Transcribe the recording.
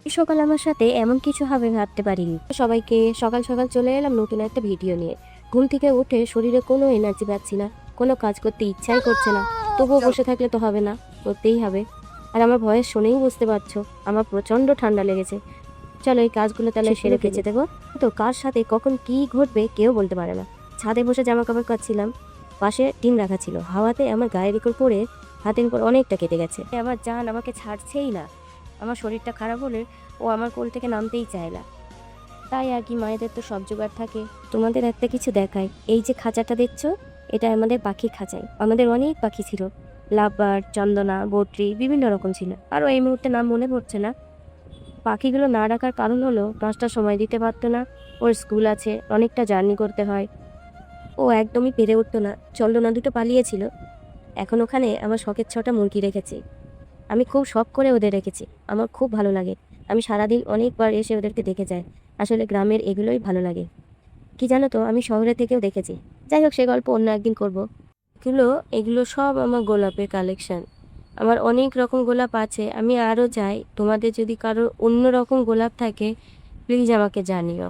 সকাল আমার সাথে এমন কিছু হবে ভাবতে পারিনি। সবাইকে সকাল সকাল চলে এলাম নতুন একটা ভিডিও নিয়ে। ঘুম থেকে উঠে শরীরে কোনো এনার্জি পাচ্ছি না, কোনো কাজ করতে ইচ্ছাই করছে না। তবুও বসে থাকলে তো হবে না, করতেই হবে। আর আমার ভয়েস শুনেই বুঝতে পারছো আমার প্রচণ্ড ঠান্ডা লেগেছে। চলো এই কাজগুলো তাহলে সেরে ফেঁচে দেবো। তো কার সাথে কখন কি ঘটবে কেউ বলতে পারে না। ছাদে বসে জামা কাপড় কাচ্ছিলাম, পাশে টিন রাখা ছিল, হাওয়াতে আমার গায়ের উপর পড়ে হাতের উপর অনেকটা কেটে গেছে। আমার জান আমাকে ছাড়ছেই না। আমার শরীরটা খারাপ হলে ও আমার কোল থেকে নামতেই চায় না। তাই আর কি, মায়েদের তো সব জোগাড় থাকে। তোমাদের একটা কিছু দেখাই, এই যে খাঁচাটা দেখছো, এটা আমাদের পাখির খাঁচাই। আমাদের অনেক পাখি ছিল, লাভবার্ড, চন্দনা, বটরি, বিভিন্ন রকম ছিল। আরও এই মুহূর্তে নাম মনে পড়ছে না। পাখিগুলো না ডাকার কারণ হলো পাঁচটা সময় দিতে পারতো না, ওর স্কুল আছে, অনেকটা জার্নি করতে হয়, ও একদমই পেরে উঠতো না। চন্দনা দুটো পালিয়েছিল, এখন ওখানে আমার শখের 6টা মুরগি রেখেছি। আমি খুব শখ করে ওদের রেখেছি, আমার খুব ভালো লাগে। আমি সারাদিন অনেকবার এসে ওদেরকে দেখে যাই। আসলে গ্রামের এগুলোই ভালো লাগে। কি জানো তো, আমি শহরে থেকেও দেখেছি। যাই হোক, সে গল্প অন্য একদিন করব। এগুলো এগুলো সব আমার গোলাপের কালেকশন। আমার অনেক রকম গোলাপ আছে, আমি আরও চাই। তোমাদের যদি কারো অন্য রকম গোলাপ থাকে প্লিজ আমাকে জানিও।